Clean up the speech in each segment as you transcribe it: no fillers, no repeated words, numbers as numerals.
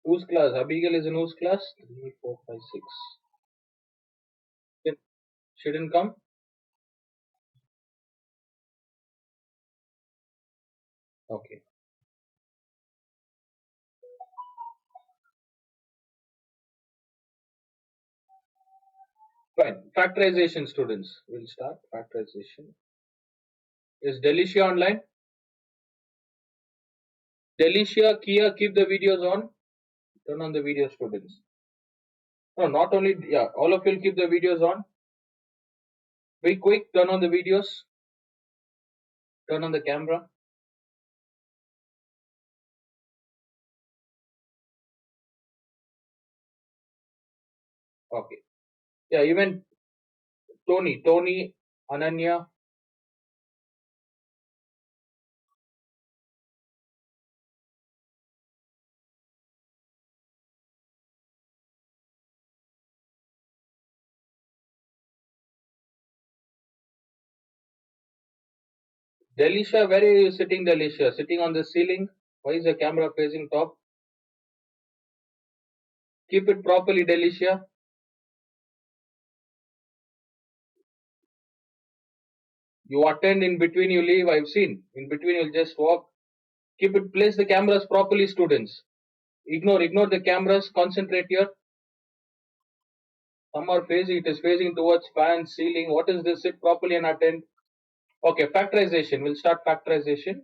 Whose class? Abigail is in whose class? 3, 4, 5, 6. She didn't come? Okay. Fine. Factorization, students. We'll start factorization. Is Delicia online? Delicia, Kia, keep the videos on. Turn on the video, students. No, not only, yeah, all of you will keep the videos on. Be quick, turn on the videos. Turn on the camera. Okay. Yeah, even Tony, Ananya. Delicia, where are you sitting, Delicia? Sitting on the ceiling? Why is the camera facing top? Keep it properly, Delicia. You attend, in between you leave, I've seen. In between you'll just walk. Keep it, place the cameras properly, students. Ignore the cameras, concentrate here. Some are facing, it is facing towards fan, ceiling. What is this? Sit properly and attend. Okay, factorization. We'll start factorization.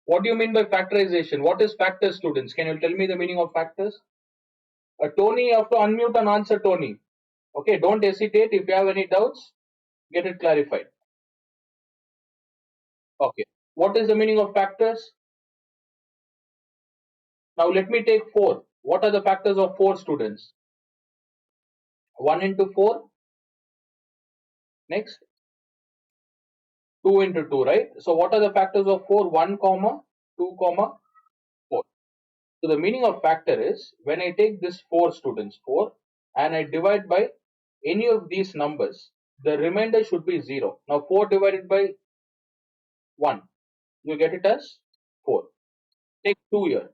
What do you mean by factorization? What is factors, students? Can you tell me the meaning of factors? Tony, you have to unmute and answer, Tony. Okay, don't hesitate. If you have any doubts, get it clarified. Okay. What is the meaning of factors? Now let me take 4. What are the factors of 4, students? 1 into 4. Next. 2 into 2, right? So what are the factors of 4? 1 comma 2 comma 4. So the meaning of factor is when I take this 4, students, 4, and I divide by any of these numbers, the remainder should be 0. Now 4 divided by 1, you get it as 4. Take 2 here.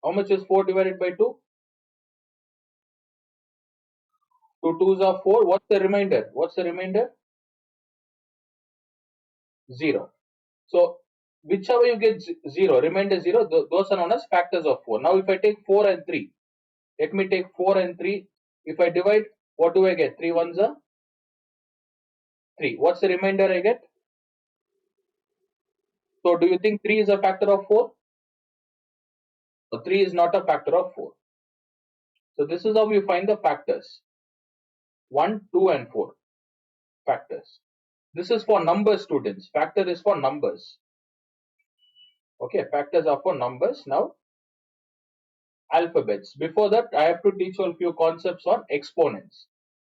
How much is 4 divided by 2? 2 2s are 4. What's the remainder? What's the remainder? 0. So whichever you get 0, remainder 0, those are known as factors of 4. Now if I take 4 and 3, let me take 4 and 3. If I divide, what do I get? 3 ones are 3. What's the remainder I get? So do you think 3 is a factor of 4? So 3 is not a factor of 4. So this is how you find the factors. 1, 2 and 4 factors. This is for numbers, students. Factor is for numbers. Okay, factors are for numbers. Now alphabets. Before that, I have to teach you a few concepts on exponents.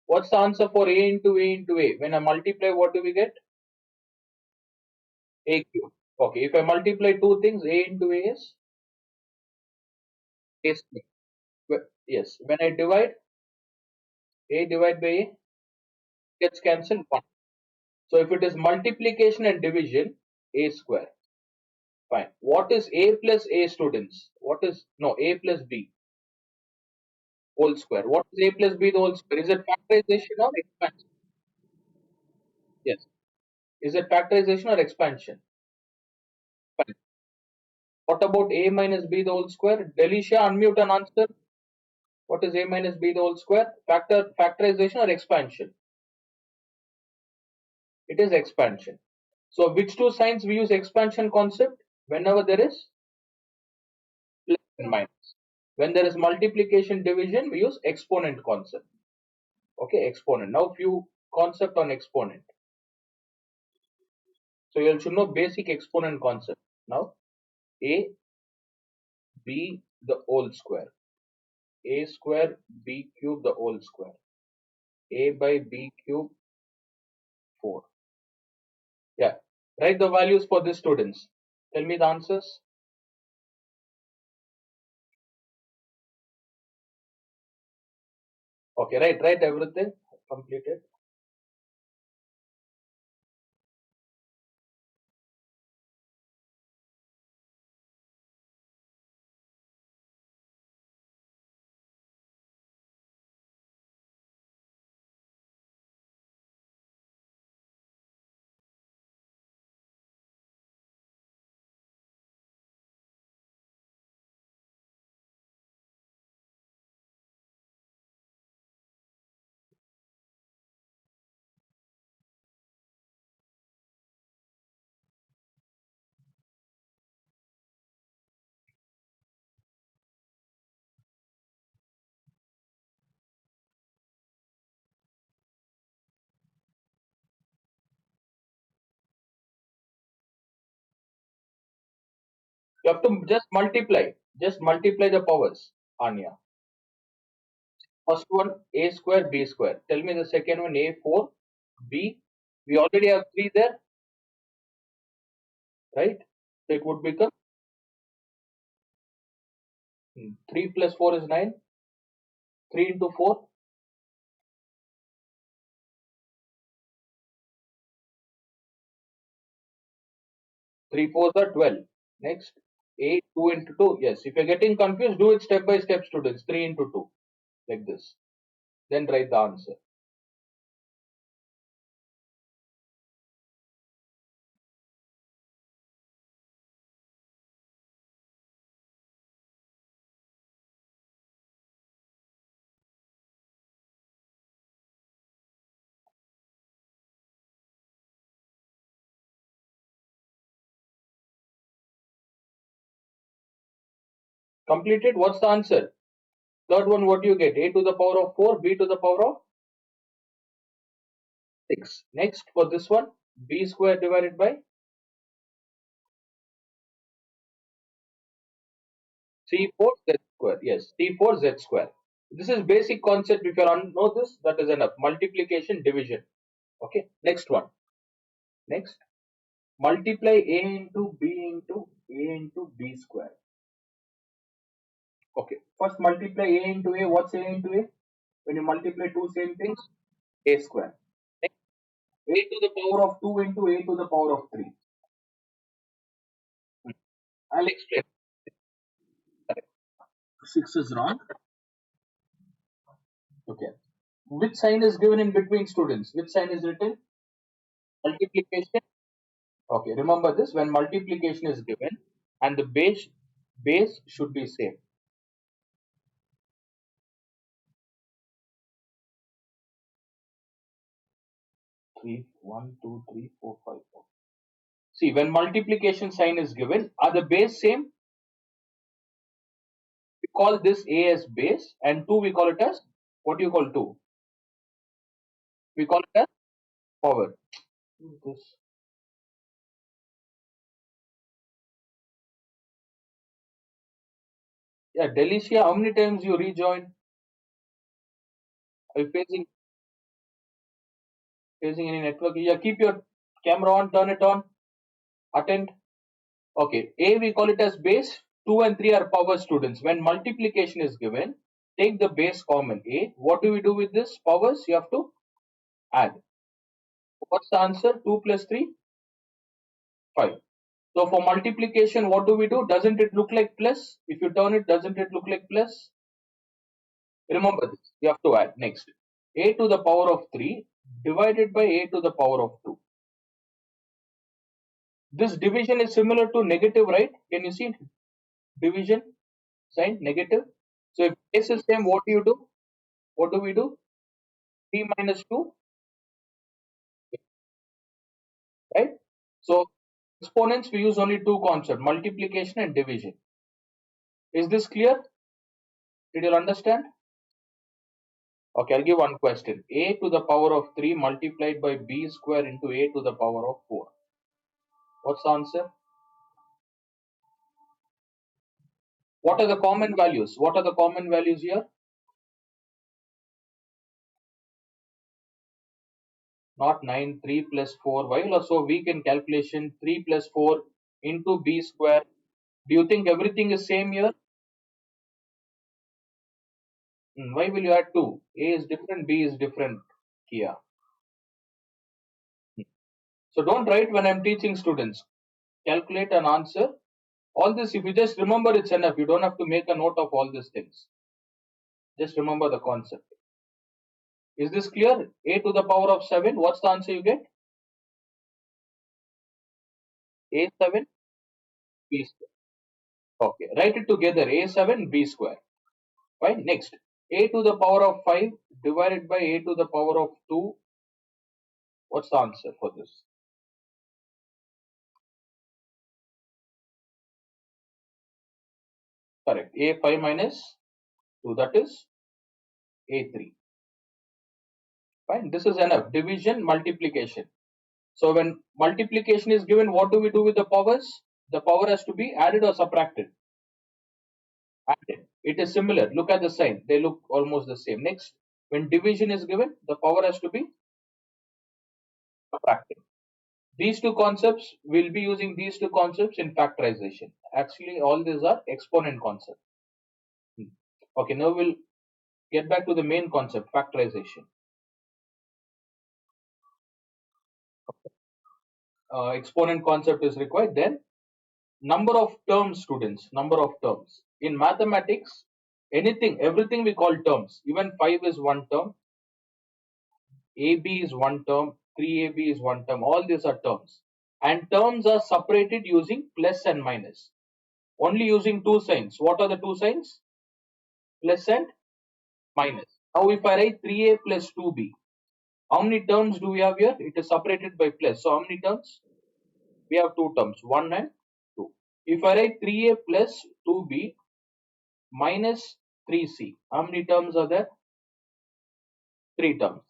What's the answer for a into a into a? When I multiply, what do we get? A cube. Okay, if I multiply two things, a into a is a square. Yes, when I divide, a divided by a gets cancelled 1. So if it is multiplication and division, a square. Fine. What is a plus a, students? What is, no, a plus b whole square? What is a plus b the whole square? Is it factorization or expansion? Yes. Is it factorization or expansion? Fine. What about a minus b the whole square? Delicia, unmute and answer. What is a minus b the whole square? Factorization or expansion? It is expansion. So which two signs we use expansion concept? Whenever there is plus and minus. When there is multiplication division, we use exponent concept. Okay, exponent. Now few concept on exponent. So you should know basic exponent concept. Now a b the whole square, a square b cube the whole square, a by b cube 4. Yeah, write the values for these students. Tell me the answers. Okay, write everything completed. You have to just multiply. Just multiply the powers, Anya. First one, a square, b square. Tell me the second one, a 4, b. We already have 3 there, right? So it would become 3 plus 4 is 9. 3 into 4, 3 fours are 12. Next, a 2 into 2. Yes, if you're getting confused, do it step by step, students. 3 into 2, like this. Then write the answer. Completed. What's the answer? Third one, what do you get? A to the power of 4, b to the power of 6. Next, for this one, b square divided by C4 z square. Yes, C4 z square. This is basic concept. If you know this, that is enough. Multiplication, division. Okay. Next one. Next, multiply a into b square. Okay. First, multiply a into a. What's a into a? When you multiply two same things, a square. Next, a to the power of 2 into a to the power of 3. I'll explain. 6 is wrong. Okay. Which sign is given in between, students? Which sign is written? Multiplication. Okay, remember this, when multiplication is given and the base should be same. 3, 1, 2, 3, 4, 5, 4. See, when multiplication sign is given, are the base same? We call this A as base, and 2 we call it as, what do you call 2? We call it as power. This. Yeah, Delicia, how many times you rejoin? Are you facing any network? Yeah, keep your camera on, turn it on, attend. Okay, A we call it as base, 2 and 3 are power, students. When multiplication is given, take the base common A. What do we do with this powers? You have to add. What's the answer? 2 plus 3? 5. So for multiplication, what do we do? Doesn't it look like plus? If you turn it, doesn't it look like plus? Remember this. You have to add. Next, A to the power of 3 divided by A to the power of 2. This division is similar to negative, right? Can you see division sign negative? So if base is same, what do you do? What do we do? 3 minus 2, right? So exponents, we use only two concepts, multiplication and division. Is this clear? Did you understand? Okay, I'll give one question. A to the power of 3 multiplied by b square into a to the power of 4. What's the answer? What are the common values? What are the common values here? Not 9, 3 plus 4. Why you are so weak in calculation? 3 plus 4 into b square. Do you think everything is same here? Why will you add 2? A is different, B is different, Kia. So don't write when I'm teaching students. Calculate an answer. All this, if you just remember, it's enough. You don't have to make a note of all these things. Just remember the concept. Is this clear? A to the power of 7. What's the answer you get? A7, B square. Okay. Write it together. A7, B square. Fine. Next. A to the power of 5 divided by A to the power of 2. What's the answer for this? Correct. A5 minus 2. That is A3. Fine. This is enough. Division, multiplication. So when multiplication is given, what do we do with the powers? The power has to be added or subtracted. Added. It is similar. Look at the sign. They look almost the same. Next, when division is given, the power has to be subtracted. These two concepts, we'll be using these two concepts in factorization. Actually, all these are exponent concepts. Okay, now we'll get back to the main concept, factorization. Exponent concept is required. Then number of terms, students, number of terms. In mathematics, everything we call terms. Even 5 is one term, AB is one term, 3AB is one term. All these are terms. And terms are separated using plus and minus. Only using two signs. What are the two signs? Plus and minus. Now if I write 3A plus 2B, how many terms do we have here? It is separated by plus. So how many terms? We have two terms, 1 and 2. If I write 3A plus 2B minus 3C, how many terms are there? 3 terms.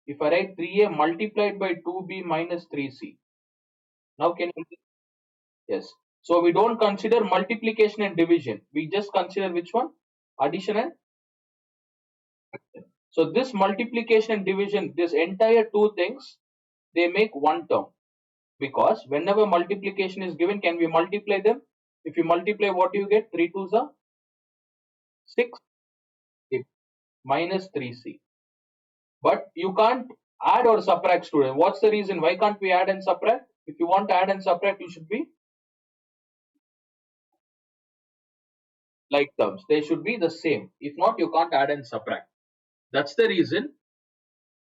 If I write 3A multiplied by 2B minus 3C, now can you? Yes. So we don't consider multiplication and division. We just consider which one? Addition and subtraction. So this multiplication and division, this entire two things, they make one term. Because whenever multiplication is given, can we multiply them? If you multiply, what do you get? 3 2s are 6 minus 3C. But you can't add or subtract, student. What's the reason? Why can't we add and subtract? If you want to add and subtract, you should be like terms. They should be the same. If not, you can't add and subtract. That's the reason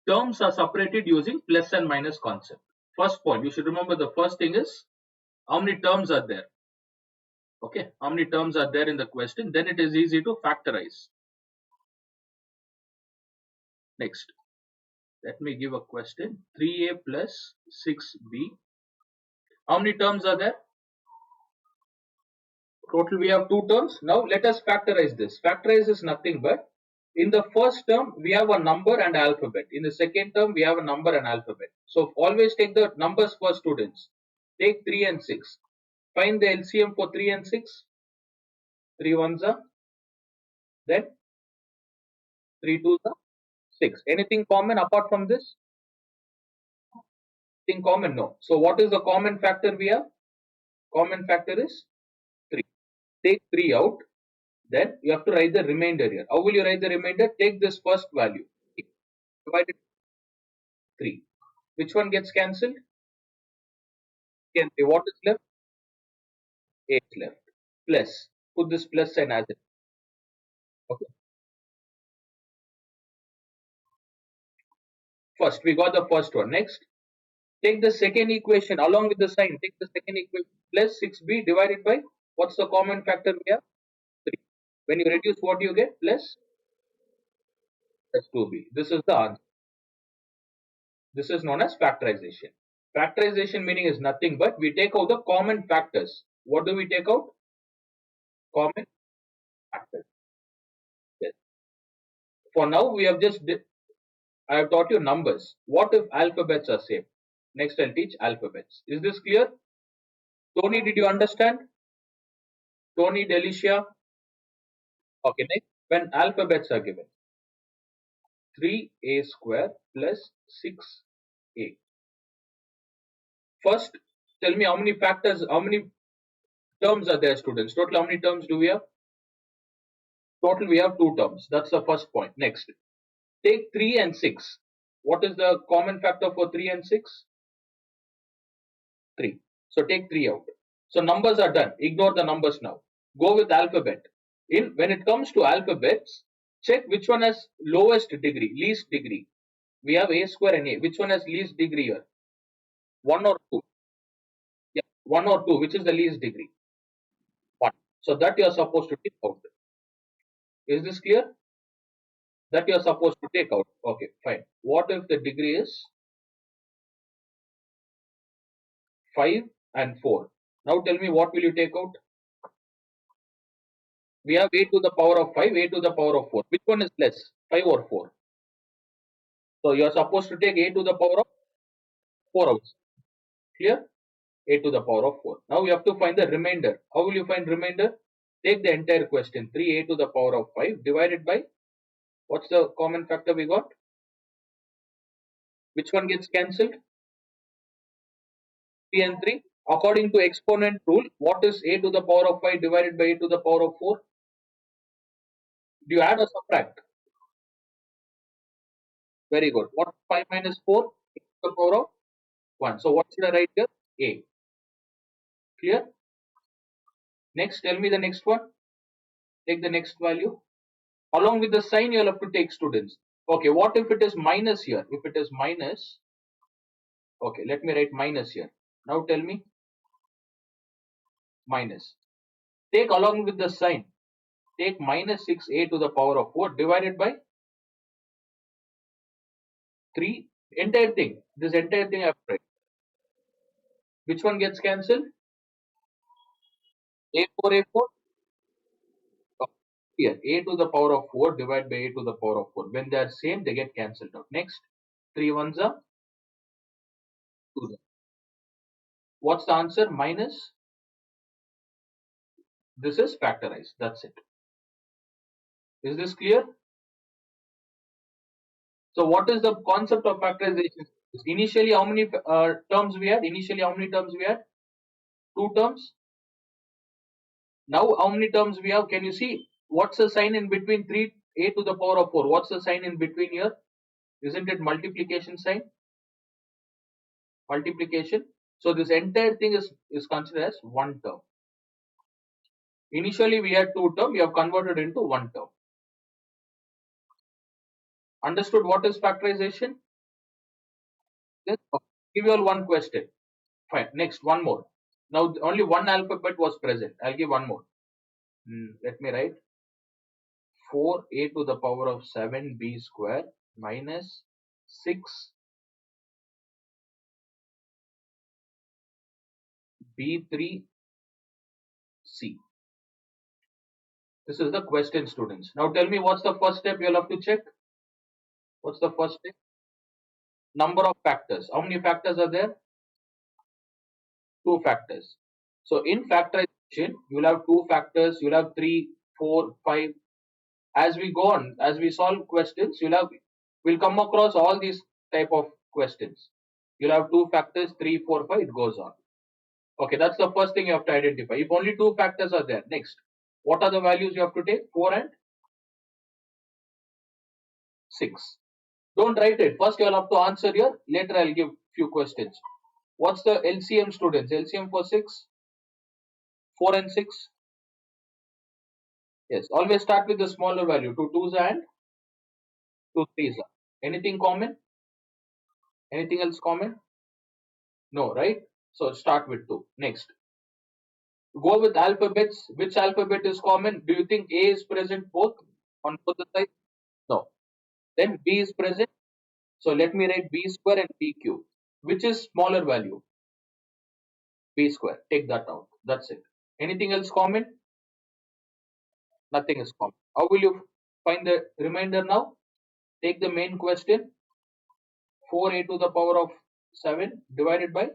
terms are separated using plus and minus concept. First point, you should remember the first thing is how many terms are there. Okay, how many terms are there in the question? Then it is easy to factorize. Next, let me give a question. 3A plus 6B. How many terms are there? Total we have two terms. Now let us factorize this. Factorize is nothing but in the first term we have a number and alphabet. In the second term we have a number and alphabet. So always take the numbers first, students. Take 3 and 6. Find the LCM for 3 and 6. 3 ones are, then 3 twos are 6. Anything common apart from this? Anything common? No. So what is the common factor we have? Common factor is 3. Take 3 out. Then you have to write the remainder here. How will you write the remainder? Take this first value, divided by 3. Which one gets cancelled? Can say what is left? 8 left. Plus. Put this plus sign as it. Okay. First, we got the first one. Next, take the second equation along with the sign. Take the second equation plus 6b divided by what's the common factor we have? 3. When you reduce, what do you get? Plus 2b. This is the answer. This is known as factorization. Factorization meaning is nothing but we take out the common factors. What do we take out? Common factors. Yes. For now, I have taught you numbers. What if alphabets are same? Next, I'll teach alphabets. Is this clear? Tony, did you understand? Tony, Delicia. Okay, next, when alphabets are given, 3a square plus 6a. First, tell me how many terms are there, students? Total, how many terms do we have? Total, we have 2 terms. That's the first point. Next, take 3 and 6. What is the common factor for 3 and 6? 3. So take 3 out. So numbers are done. Ignore the numbers now. Go with alphabet. When it comes to alphabets, check which one has lowest degree, least degree. We have a square and a. Which one has least degree here? 1 or 2? Yeah, 1 or 2. Which is the least degree? 1. So that you are supposed to take out. Is this clear? That you are supposed to take out. Okay, fine. What if the degree is 5 and 4? Now tell me, what will you take out? We have a to the power of 5, a to the power of 4. Which one is less, 5 or 4? So you are supposed to take a to the power of 4 out. Clear? a to the power of 4. Now you have to find the remainder. How will you find remainder? Take the entire question, 3a to the power of 5 divided by, what's the common factor we got? Which one gets cancelled? 3 and 3. According to exponent rule, what is a to the power of 5 divided by a to the power of 4? Do you add or subtract? Very good. What 5 minus 4? A to the power of 1. So what should I write here? A. Clear? Next, tell me the next one. Take the next value. Along with the sign, you'll have to take, students. Okay, what if it is minus here? If it is minus, okay, let me write minus here. Now tell me minus. Take along with the sign. Take minus 6a to the power of 4 divided by 3. Entire thing. This entire thing I have to write. Which one gets cancelled? A4, A4. Here, a to the power of 4 divided by a to the power of 4. When they are same, they get cancelled out. Next, 3 ones are 2. What's the answer? Minus. This is factorized. That's it. Is this clear? So what is the concept of factorization? Initially, how many terms we had? Initially, how many terms we had? 2 terms. Now, how many terms we have? Can you see? What's the sign in between 3a to the power of 4? What's the sign in between here? Isn't it multiplication sign? Multiplication. So this entire thing is considered as one term. Initially, we had 2 terms. We have converted into 1 term. Understood what is factorization? Yes. Okay. Give you all one question. Fine. Next, one more. Now, only one alphabet was present. I'll give one more. Let me write 4a to the power of 7b square minus 6b3c. This is the question, students. Now tell me what's the first step you'll have to check? What's the first step? Number of factors. How many factors are there? 2 factors. So in factorization, you'll have 2 factors, you'll have 3, 4, 5. As we go on, as we solve questions, we'll come across all these type of questions. You'll have 2 factors, 3, 4, 5. It goes on. Okay, that's the first thing you have to identify. If only 2 factors are there. Next, what are the values you have to take? 4 and 6. Don't write it. First, you'll have to answer here. Later, I'll give few questions. What's the LCM, students? LCM for 6? 4 and 6? Yes, always start with the smaller value. 2 twos and 2 threes. Anything common? Anything else common? No, right? So start with 2. Next, go with alphabets. Which alphabet is common? Do you think A is present both on both the sides? No. Then B is present. So let me write B square and B cube. Which is smaller value? B square. Take that out. That's it. Anything else common? Nothing is common. How will you find the remainder now? Take the main question. 4a to the power of 7 divided by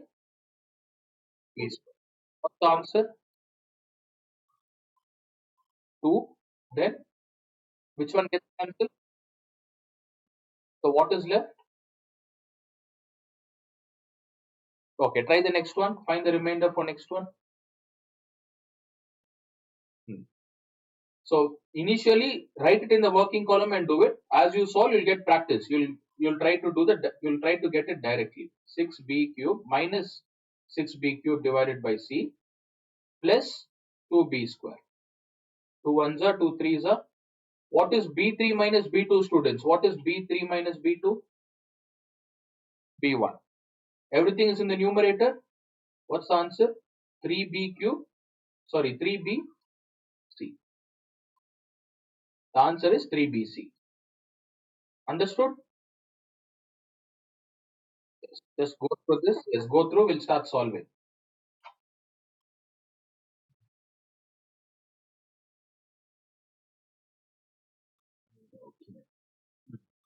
B square. What's the answer? 2. Then which one gets cancelled? So what is left? Okay, try the next one. Find the remainder for next one. So initially write it in the working column and do it. As you solve, you'll get practice. You'll try to do you'll try to get it directly. 6b cube minus 6b cube divided by c plus 2b square. 2 ones are 2 threes are. What is b3 minus b2, students? What is b3 minus b2? b1. Everything is in the numerator. What's the answer? 3b cube. Sorry, 3bc. The answer is 3bc. Understood? Yes. Just go through this. Yes, go through. We'll start solving. Okay.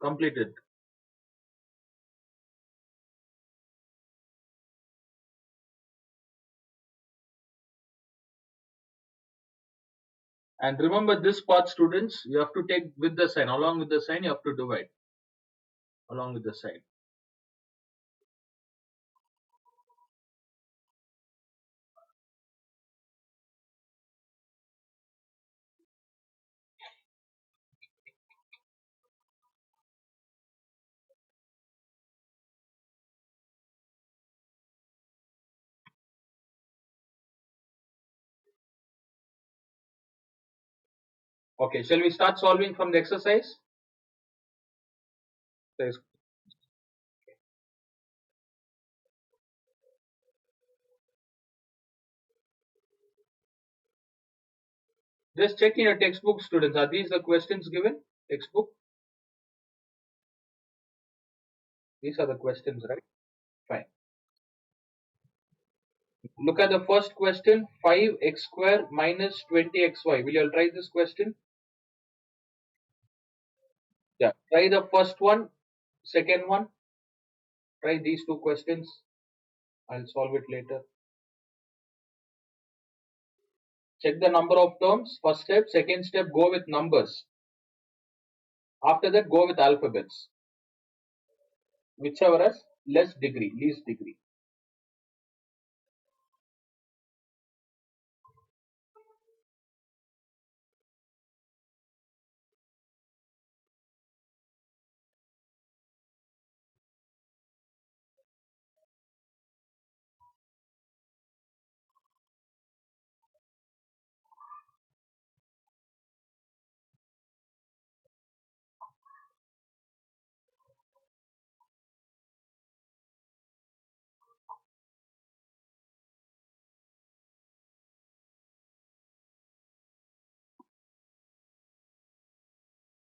Completed. And remember this part, students, you have to take with the sign. Along with the sign, you have to divide. Along with the sign. Okay, shall we start solving from the exercise? Yes. Just check in your textbook, students. Are these the questions given? Textbook? These are the questions, right? Fine. Look at the first question, 5x square minus 20xy. Will you all try this question? Yeah. Try the first one, second one. Try these two questions. I'll solve it later. Check the number of terms. First step. Second step, go with numbers. After that, go with alphabets. Whichever has less degree, least degree.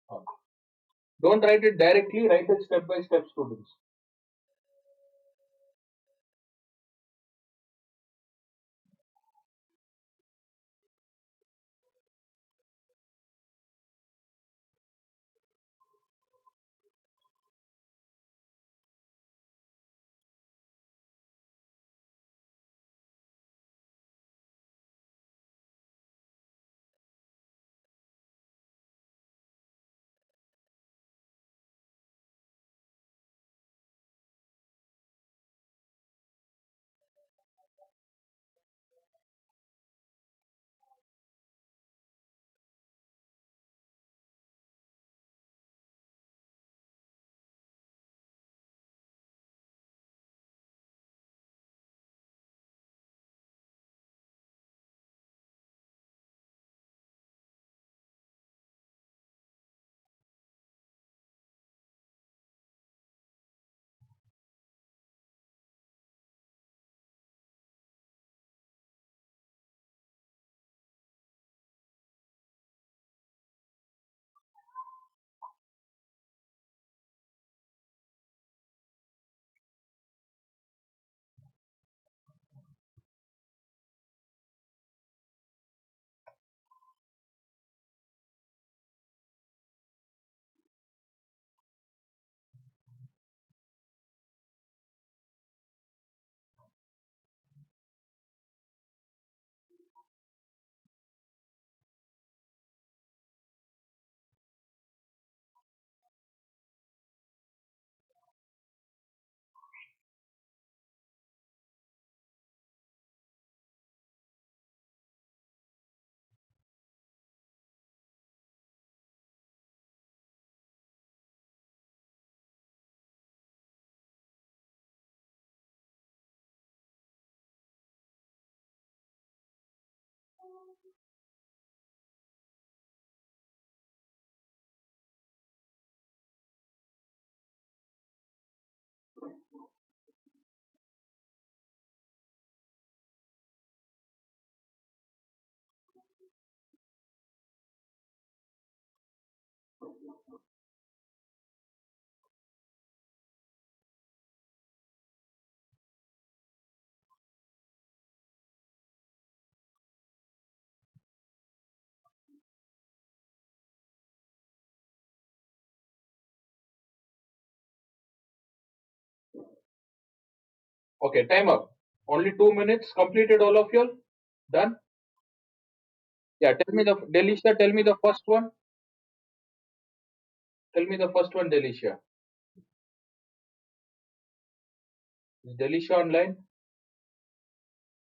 Okay. Don't write it directly, write it step by step, students. Okay, time up. Only 2 minutes. Completed all of you all? Done? Yeah, tell me the Delisha. Tell me the first one. Tell me the first one, Delisha. Is Delisha online?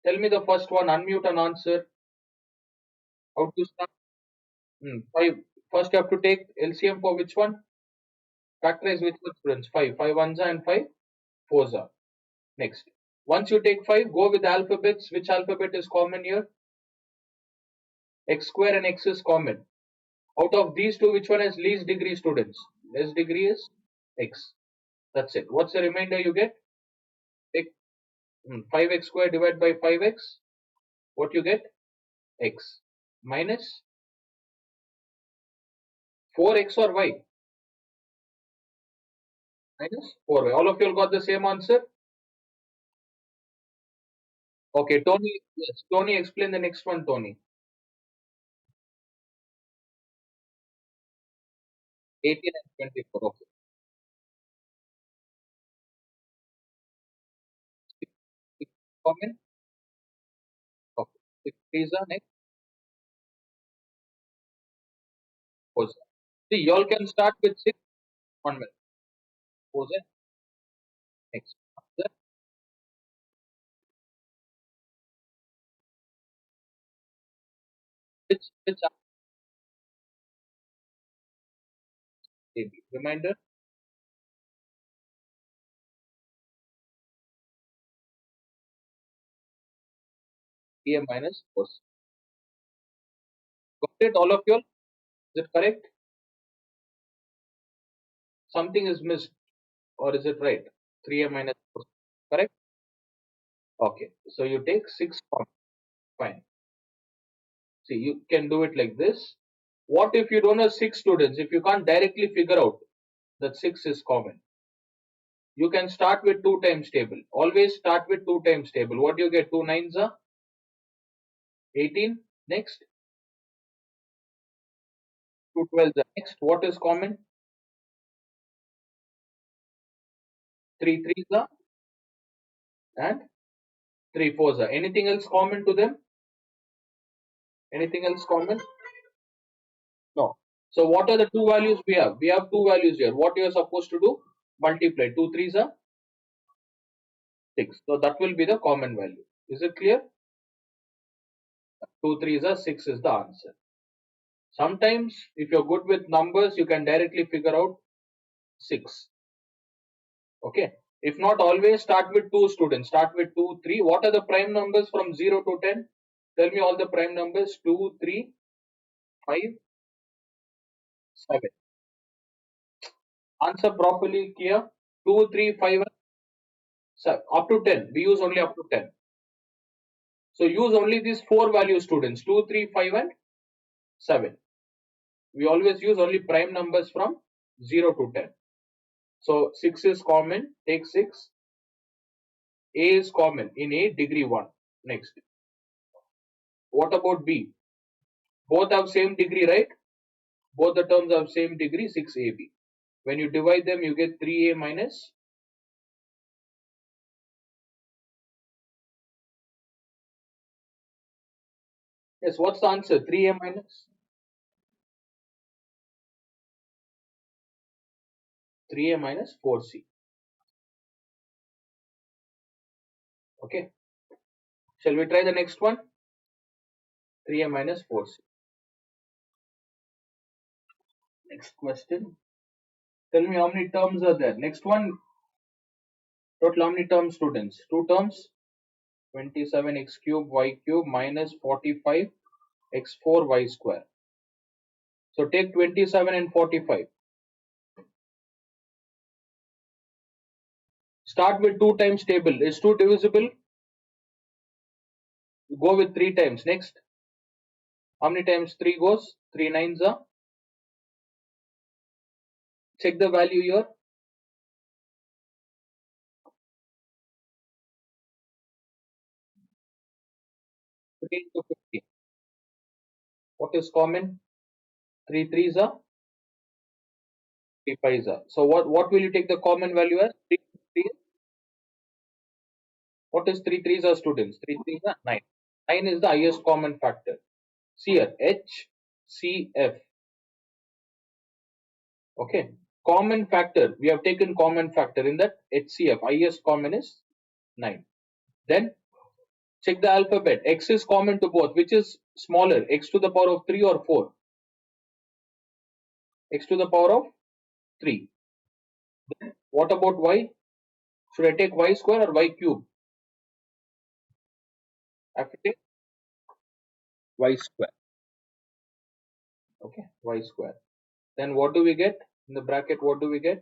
Tell me the first one. Unmute and answer. How to start? Five. First, you have to take LCM for which one? Factorize which one, students? Five. Five ones are and five fours are. Next. Once you take five, go with alphabets. Which alphabet is common here? X square and X is common. Out of these two, which one has least degree, students? Least degree is X. That's it. What's the remainder you get? Take 5x square divided by 5x. What you get? X minus 4x or y? Minus 4y. All of you all got the same answer? Okay, Tony. Yes, Tony, explain the next one, Tony. 18 and 24. Okay. Six common. Okay. 6 threes are next. Fours. See, you all can start with 6. 1 minute. Fours are next. Answer which AB. Reminder A minus fours. Got it, all of you all? Is it correct? Something is missed, or is it right? 3a minus 4. Correct? Okay. So you take 6 common. Fine. See, you can do it like this. What if you don't have 6 students? If you can't directly figure out that 6 is common, you can start with 2 times table. Always start with 2 times table. What do you get? 2 nines are 18. Next, 2 12s are next. What is common? 3 threes are and 3 fours are. Anything else common to them? Anything else common? No. So what are the two values we have? We have two values here. What you are supposed to do? Multiply. 2 threes are 6. So that will be the common value. Is it clear? 2 threes are 6 is the answer. Sometimes if you're good with numbers, you can directly figure out 6. Okay. If not, always start with 2 students. Start with 2, 3. What are the prime numbers from 0 to 10? Tell me all the prime numbers. 2, 3, 5, 7. Answer properly here. 2, 3, 5, up to 10. We use only up to 10. So use only these 4 value students. 2, 3, 5 and 7. We always use only prime numbers from 0 to 10. So 6 is common. Take 6. A is common. In A, degree 1. Next. What about B? Both have same degree, right? Both the terms have same degree, 6AB. When you divide them, you get 3A minus. Yes, what's the answer? 3A minus 3A minus 4C. Okay. Shall we try the next one? 3A minus 4C. Next question. Tell me how many terms are there. Next one. Total how many terms, students? Two terms. 27x cube y cube minus 45 x4 y square. So take 27 and 45. Start with 2 times table. Is 2 divisible? Go with 3 times. Next. How many times 3 goes? 3 nines are. Check the value here. 3 into 15. What is common? 3 threes are. 3 fives are. So what will you take the common value as? 3, 3. What is 3 threes are, students? 3 threes are 9. 9 is the highest common factor. See here, HCF. Okay. Common factor. We have taken common factor in that HCF. Highest common is 9. Then check the alphabet. X is common to both. Which is smaller? X to the power of 3 or 4? X to the power of 3. Then what about Y? Should I take Y square or Y cube? I have to take Y square. Okay. Y square. Then what do we get? In the bracket, what do we get?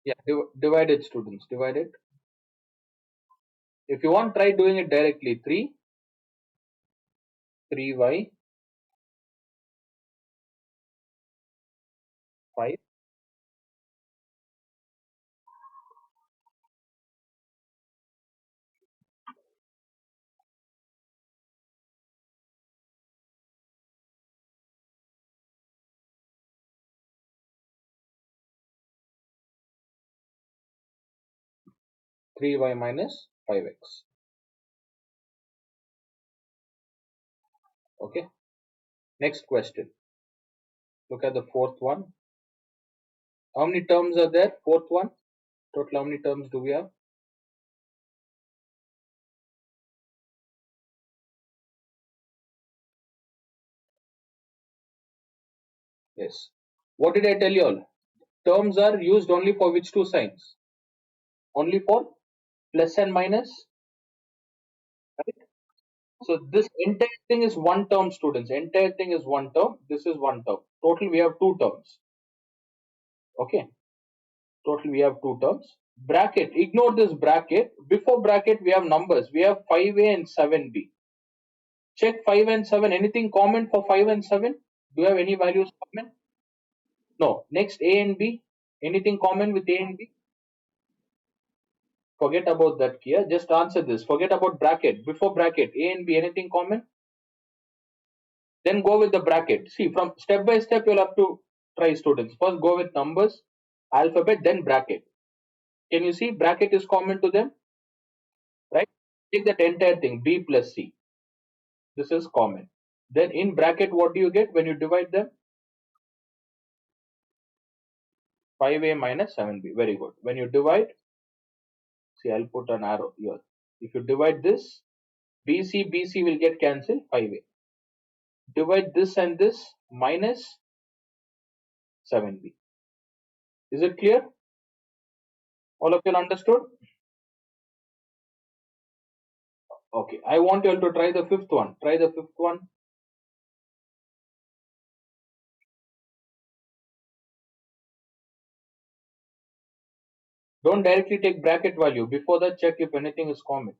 Yeah, divide it, students. Divide it. If you want, try doing it directly. 3y, 5, 3y minus 5x. Okay. Next question. Look at the fourth one. How many terms are there? Fourth one. Total how many terms do we have? Yes. What did I tell you all? Terms are used only for which two signs? Only for plus and minus. Right? So this entire thing is one term, students. Entire thing is one term. This is one term. Total we have two terms. Okay. Total we have two terms. Bracket. Ignore this bracket. Before bracket we have numbers. We have 5a and 7b. Check 5 and 7. Anything common for 5 and 7? Do you have any values common? No. Next a and b. Anything common with a and b? Forget about that, Kia. Just answer this. Forget about bracket. Before bracket, a and b. Anything common? Then go with the bracket. See, from step by step, you'll have to try, students. First go with numbers, alphabet, then bracket. Can you see bracket is common to them? Right? Take that entire thing, b plus c. This is common. Then in bracket, what do you get when you divide them? 5a minus 7b. Very good. When you divide, see, I'll put an arrow here. If you divide this, BC will get cancelled, 5a. Divide this and this, minus 7b. Is it clear? All of you understood? Okay. I want you all to try the fifth one. Try the fifth one. Don't directly take bracket value. Before that, check if anything is common.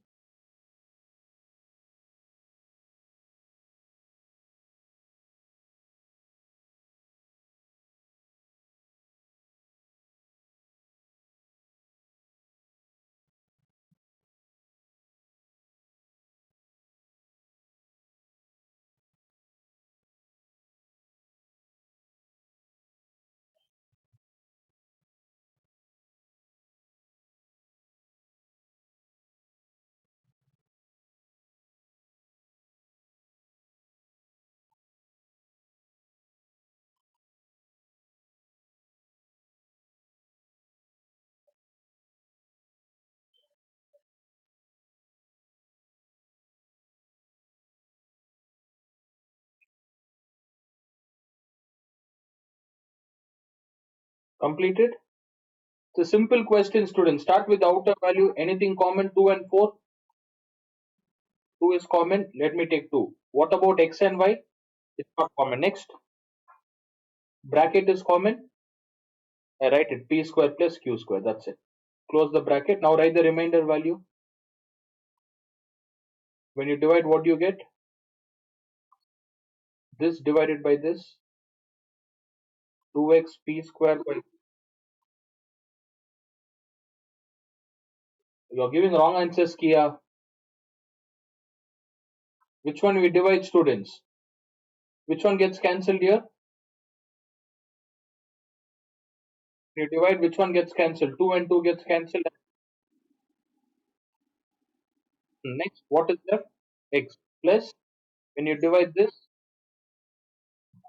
Completed? It's a simple question, students. Start with the outer value. Anything common? 2 and 4. 2 is common. Let me take 2. What about x and y? It's not common. Next. Bracket is common. I write it p square plus q square. That's it. Close the bracket. Now write the remainder value. When you divide, what do you get? This divided by this. 2x p square by. You're giving wrong answers, Kia. Which one we divide, students? Which one gets cancelled here? You divide, which one gets cancelled? 2 and 2 gets cancelled. Next, what is left? x plus, when you divide this,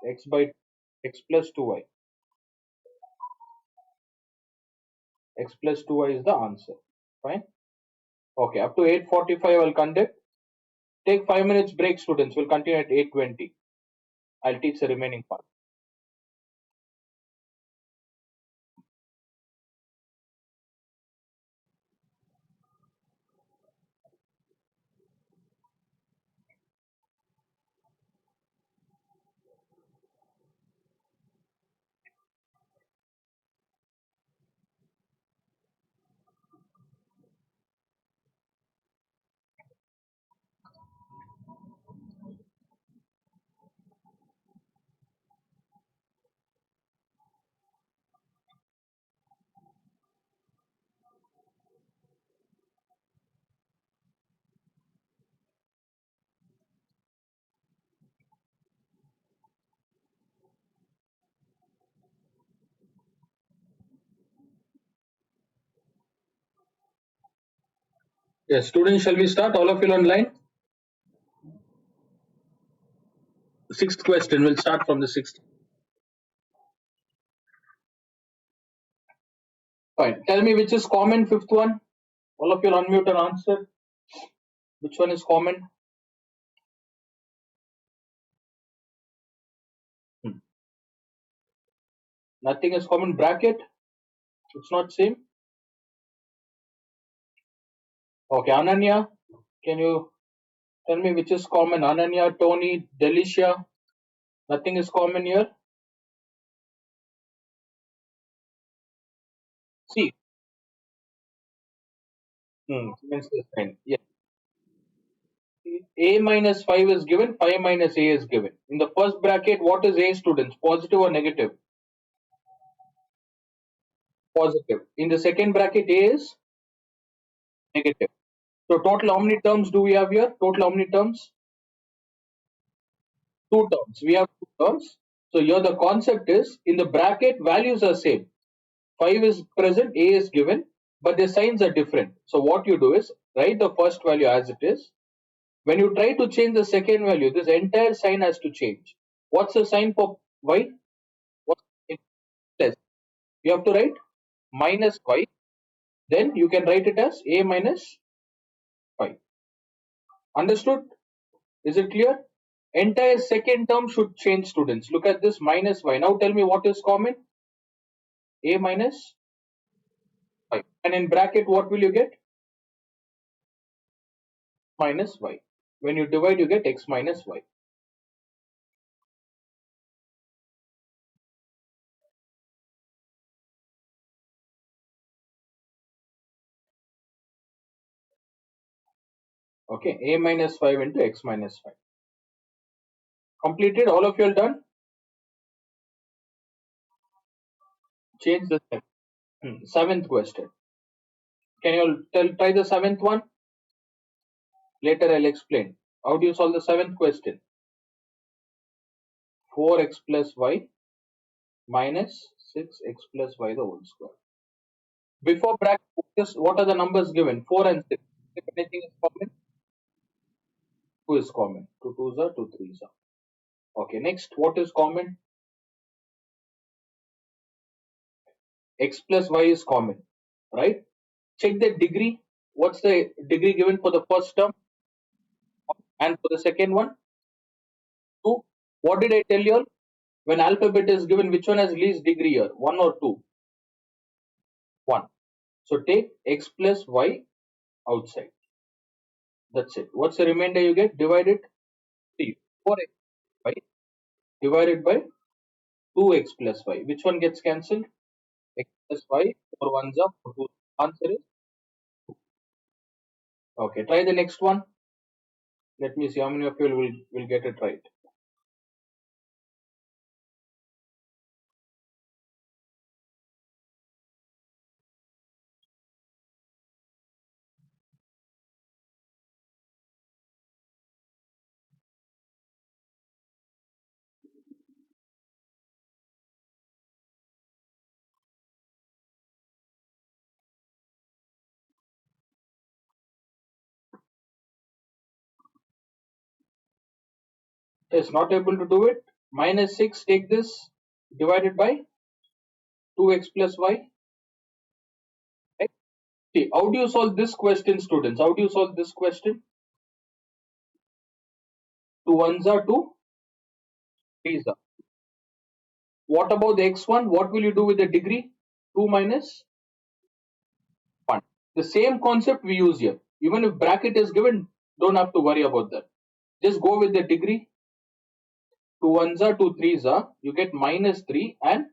x by x plus 2y. X plus 2y is the answer. Fine. Okay, up to 8:45 I'll conduct. Take 5 minutes break, students. We'll continue at 8:20. I'll teach the remaining part. Yes, students, shall we start? All of you online? Sixth question. We'll start from the sixth. Fine. Tell me which is common, fifth one. All of you will unmute and answer. Which one is common? Hmm. Nothing is common. Bracket. It's not same. Okay, Ananya. Can you tell me which is common? Ananya, Tony, Delicia. Nothing is common here. See. Means this sign. Yeah. A minus 5 is given, 5 minus A is given. In the first bracket, what is A, students? Positive or negative? Positive. In the second bracket, A is negative. So total how many terms do we have here? Total how many terms? Two terms. We have two terms. So here the concept is, in the bracket, values are same. 5 is present, A is given, but the signs are different. So what you do is, write the first value as it is. When you try to change the second value, this entire sign has to change. What's the sign for y? What's the plus? You have to write minus y. Then you can write it as a minus 5. Understood? Is it clear? Entire second term should change, students. Look at this minus y. Now tell me what is common? A minus 5. And in bracket, what will you get? Minus y. When you divide, you get x minus y. Okay, a minus 5 into x minus 5. Completed? All of you are done? Change the step. Seventh question. Can you all try the seventh one? Later I'll explain. How do you solve the seventh question? 4x plus y minus 6x plus y the whole square. Before bracket, what are the numbers given? 4 and 6. If anything is common, 2 is common. 2 2s are 2 3s are. Okay, next, what is common? X plus y is common, right? Check the degree. What's the degree given for the first term and for the second one? 2. What did I tell you all? When alphabet is given, which one has least degree here? 1 or 2? 1. So take x plus y outside. That's it. What's the remainder you get? Divide it 3. 4x y divided by 2x plus y. Which one gets cancelled? X plus y. 4 ones are 4 2. Answer is okay. Try the next one. Let me see how many of you will get it right. Yes, not able to do it. Minus 6, take this, divided by 2x plus y. Right? See, how do you solve this question, students? How do you solve this question? 2 ones are 2, 3s are. What about the x1? What will you do with the degree? 2 minus 1. The same concept we use here. Even if bracket is given, don't have to worry about that. Just go with the degree. 2 ones are 2 threes are. You get minus 3. And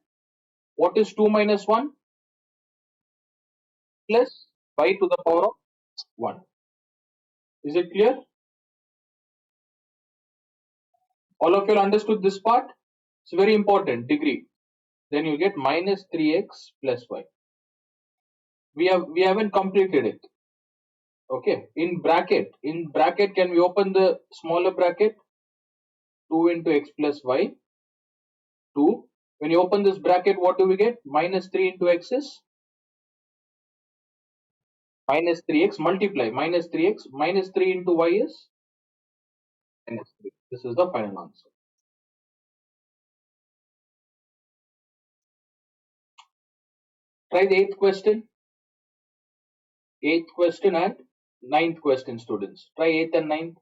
what is 2 minus 1? Plus y to the power of 1. Is it clear? All of you understood this part? It's very important. Degree. Then you get minus 3x plus y. We haven't completed it. Okay. In bracket, can we open the smaller bracket? 2 into x plus y. 2. When you open this bracket, what do we get? Minus 3 into x is minus 3x, multiply minus 3x, minus 3 into y is minus 3. This is the final answer. Try the eighth question. Eighth question and ninth question, students. Try eighth and ninth.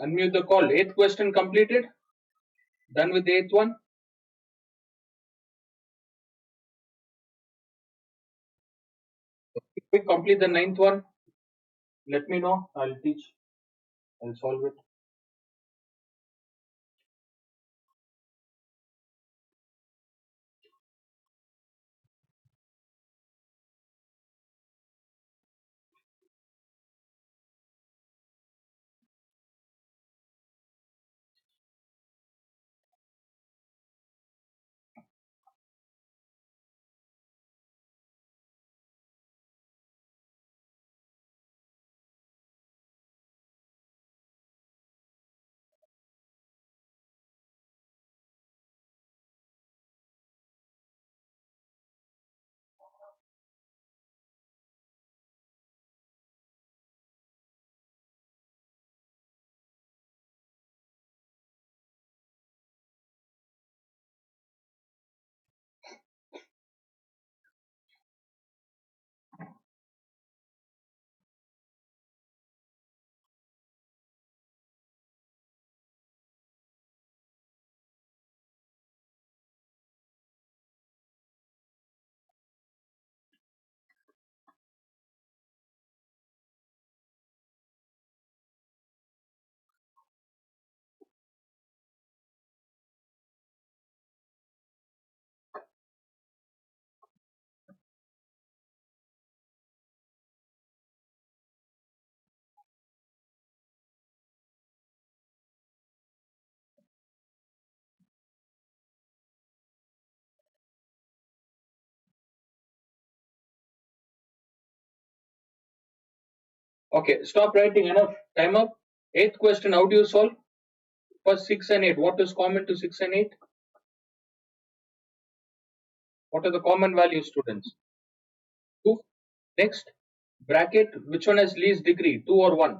Unmute the call. Eighth question completed. Done with the eighth one. If we complete the ninth one, let me know. I'll teach. I'll solve it. Okay, stop writing. Enough. Time up. Eighth question. How do you solve? First 6 and 8. What is common to 6 and 8? What are the common values, students? 2. Next. Bracket. Which one has least degree? 2 or 1?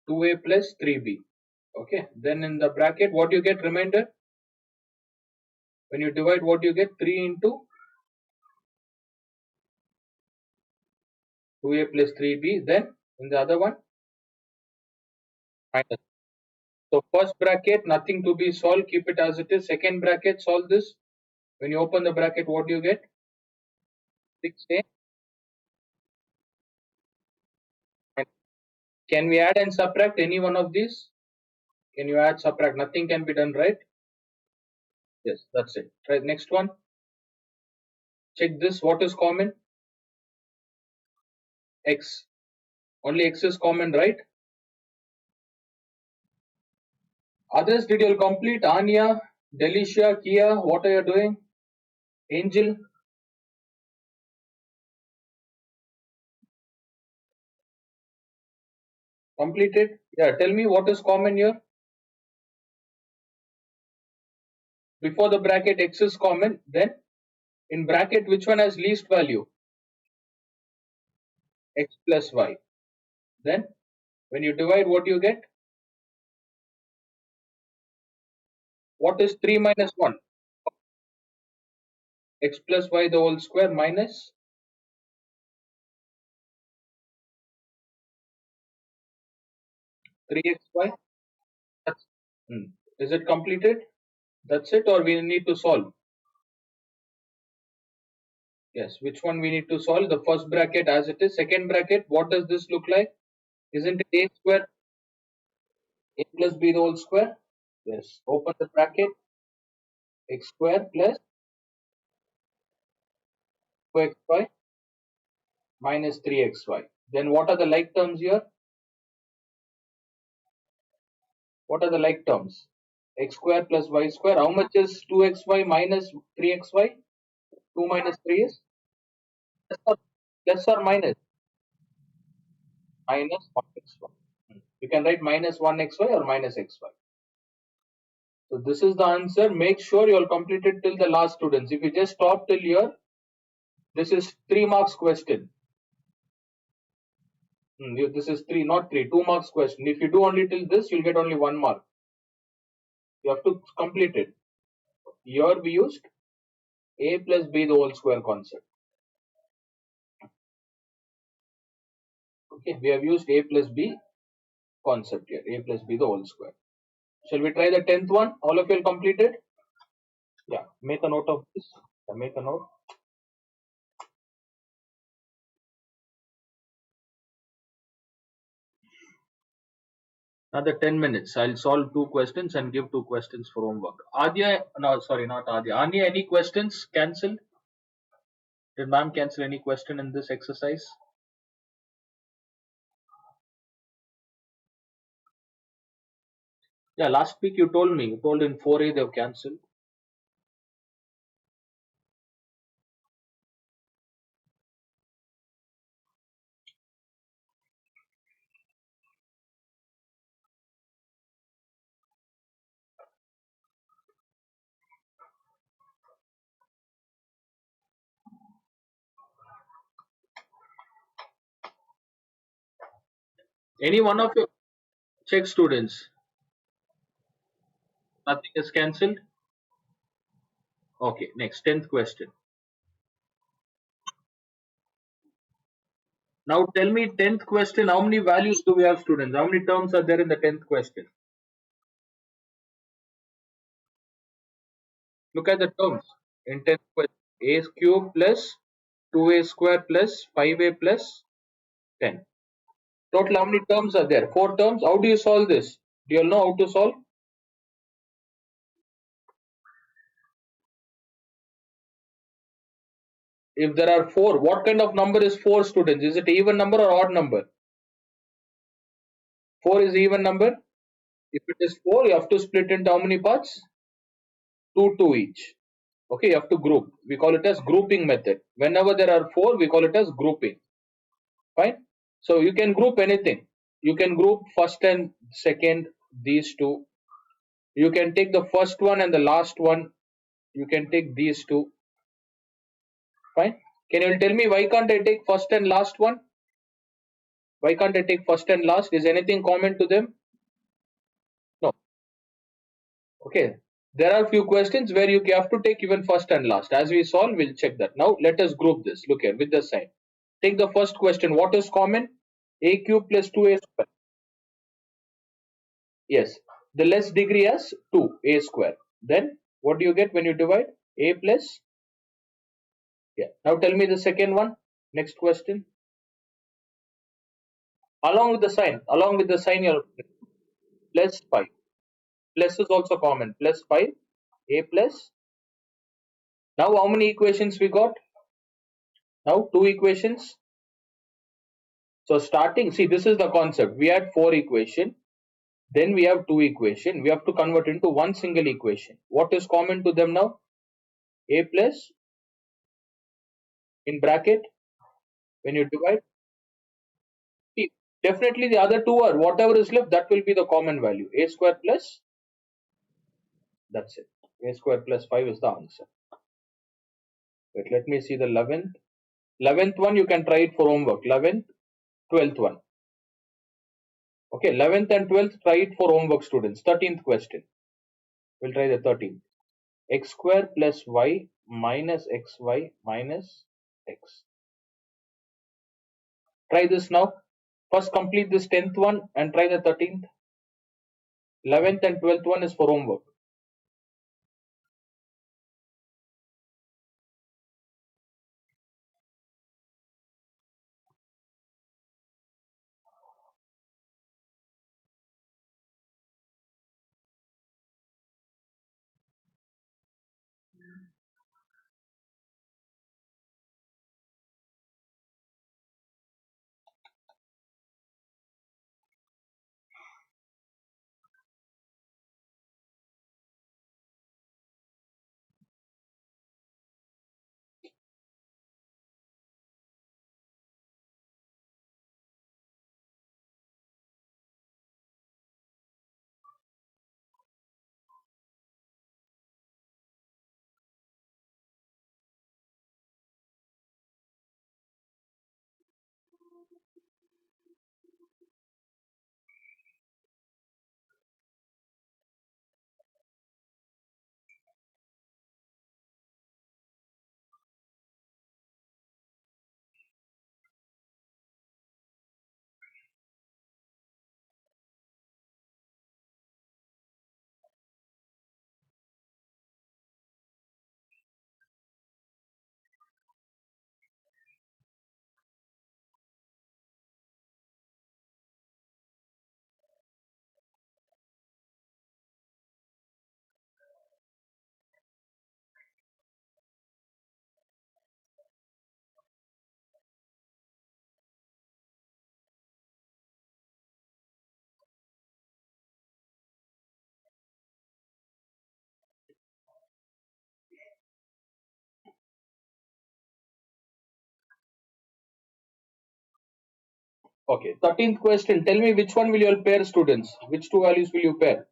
2a plus 3b. Okay. Then in the bracket, what do you get remainder? When you divide, what do you get? 3 into 2a plus 3b. Then in the other one, minus. So first bracket, nothing to be solved. Keep it as it is. Second bracket, solve this. When you open the bracket, what do you get? 6a. Can we add and subtract any one of these? Can you add, subtract? Nothing can be done, right? Yes, that's it. Try next one. Check this. What is common? X. Only X is common, right? Others, did you complete? Anya, Delicia, Kia, what are you doing? Angel, completed? Yeah, tell me what is common here. Before the bracket, X is common. Then in bracket, which one has least value? X plus Y. Then when you divide, what do you get? What is 3 minus 1? X plus Y the whole square minus 3xy. That's, is it completed? That's it, or we need to solve? Yes, which one we need to solve? The first bracket as it is. Second bracket, what does this look like? Isn't it a square? A plus b the whole square? Yes. Open the bracket. X square plus 2xy minus 3xy. Then what are the like terms here? What are the like terms? X square plus y square. How much is 2xy minus 3xy? 2 minus 3 is plus or minus? Minus 1xy. You can write minus 1xy or minus xy. So this is the answer. Make sure you all complete it till the last, students. If you just stop till here, this is 3 marks question. This is 3, not 3, 2 marks question. If you do only till this, you'll get only 1 mark. You have to complete it. Here we used a plus b the whole square concept. Okay, we have used a plus b concept here, a plus b the whole square. Shall we try the 10th one? All of you will complete it? Yeah, make a note of this. Yeah, make a note. Another 10 minutes. I'll solve two questions and give two questions for homework. Adya, no, sorry, not Adya. Anya, any questions? Cancelled? Did ma'am cancel any question in this exercise? Yeah, last week you told me. You told in 4A they've cancelled. Any one of you check students? Nothing is cancelled? Okay, next, 10th question. Now tell me 10th question, how many values do we have students? How many terms are there in the 10th question? Look at the terms. In 10th question, a cube plus 2a square plus 5a plus 10. Total how many terms are there? 4 terms. How do you solve this? Do you all know how to solve? If there are 4, what kind of number is 4 students? Is it even number or odd number? 4 is even number. If it is 4, you have to split into how many parts? 2, 2 each. Okay, you have to group. We call it as grouping method. Whenever there are 4, we call it as grouping. Fine. So you can group anything. You can group first and second, these two. You can take the first one and the last one. You can take these two. Fine. Can you tell me why can't I take first and last one? Why can't I take first and last? Is anything common to them? No. Okay. There are few questions where you have to take even first and last. As we solve, we'll check that. Now let us group this. Look here with the sign. Take the first question. What is common? A cube plus 2a square. Yes. The less degree as 2a square. Then what do you get when you divide? A plus. Yeah. Now tell me the second one. Next question. Along with the sign. Along with the sign, you're plus 5. Plus is also common. Plus 5. A plus. Now how many equations we got? Now two equations. So starting, see, this is the concept. We had 4 equation. Then we have 2 equation. We have to convert into one single equation. What is common to them now? A plus in bracket when you divide. See, definitely the other two are whatever is left, that will be the common value. A square plus, that's it. A square plus 5 is the answer. Wait, let me see the 11th. 11th one, you can try it for homework. 11th, 12th one. Okay, 11th and 12th, try it for homework students. 13th question. We'll try the 13th. X square plus y minus xy minus x. Try this now. First complete this 10th one and try the 13th. 11th and 12th one is for homework. Okay, 13th question. Tell me which one will you all pair, students? Which two values will you pair?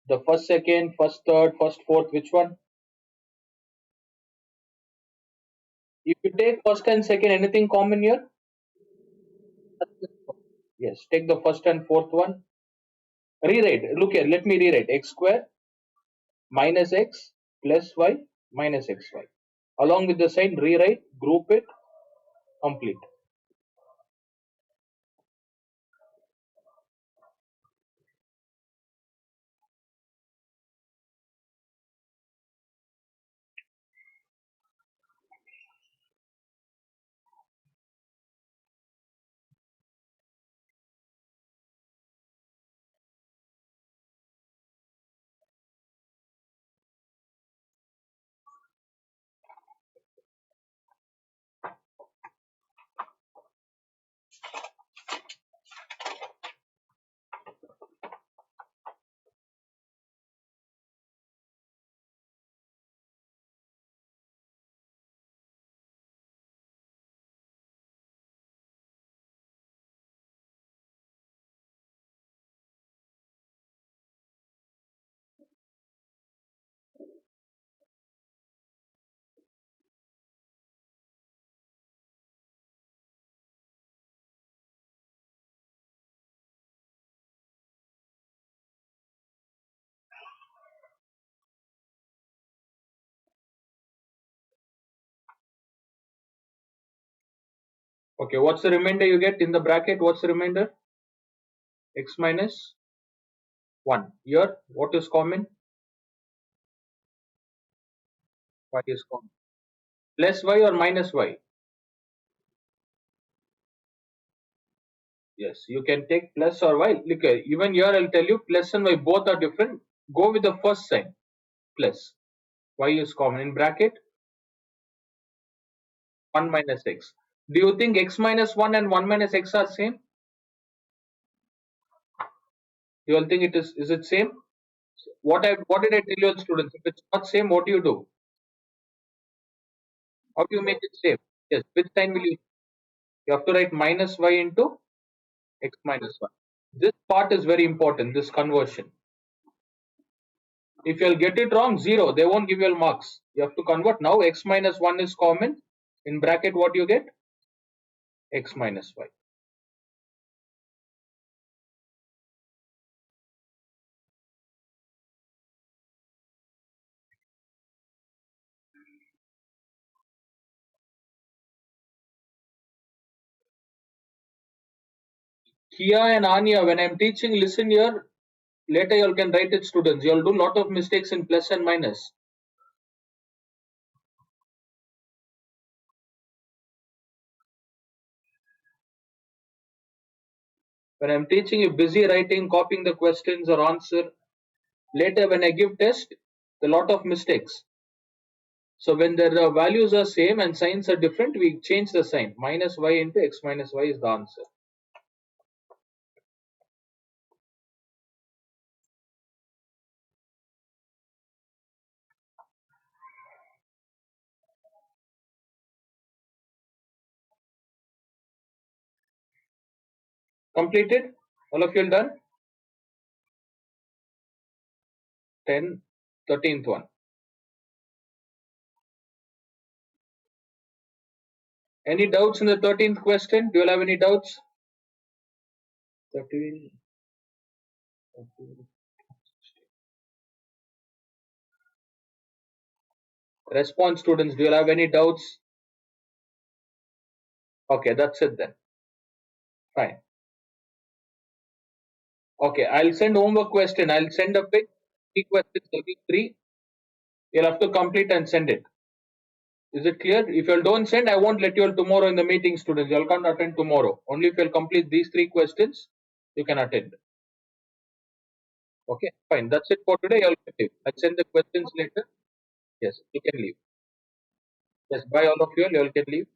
The first, second, first, third, first, fourth, which one? If you take first and second, anything common here? Yes, take the first and fourth one. Rewrite. Look here, let me rewrite. X square minus x plus y minus xy. Along with the sign, rewrite, group it, complete. Okay, what's the remainder you get in the bracket? What's the remainder? X minus 1. Here, what is common? Y is common. Plus y or minus y? Yes, you can take plus or y. Look, even here I'll tell you plus and y both are different. Go with the first sign, plus. Y is common in bracket, 1 minus x. Do you think x minus 1 and 1 minus x are same? You all think is it same? What did I tell you all, students? If it's not same, what do you do? How do you make it same? Yes, which sign will you have to write minus y into x minus 1. This part is very important, this conversion. If you'll get it wrong, 0, they won't give you all marks. You have to convert. Now x minus 1 is common. In bracket, what you get? X minus y. Kia and Anya, when I'm teaching, listen here. Later you all can write it, students. You all do lot of mistakes in plus and minus. When I'm teaching, you busy writing, copying the questions or answer. Later when I give test, a lot of mistakes. So when the values are same and signs are different, we change the sign. Minus y into x minus y is the answer. Completed? All of you are done? 10, 13th one. Any doubts in the 13th question? Do you all have any doubts? 13, 14. Response, students. Do you all have any doubts? Okay, that's it then. Fine. Okay, I'll send homework question. I'll send a pic. 3 questions, maybe 3. You'll have to complete and send it. Is it clear? If you all don't send, I won't let you all tomorrow in the meeting, students. You all can't attend tomorrow. Only if you'll complete these 3 questions, you can attend. Okay, fine. That's it for today. I'll leave. I'll send the questions later. Yes, you can leave. Yes, bye all of you all. You all can leave.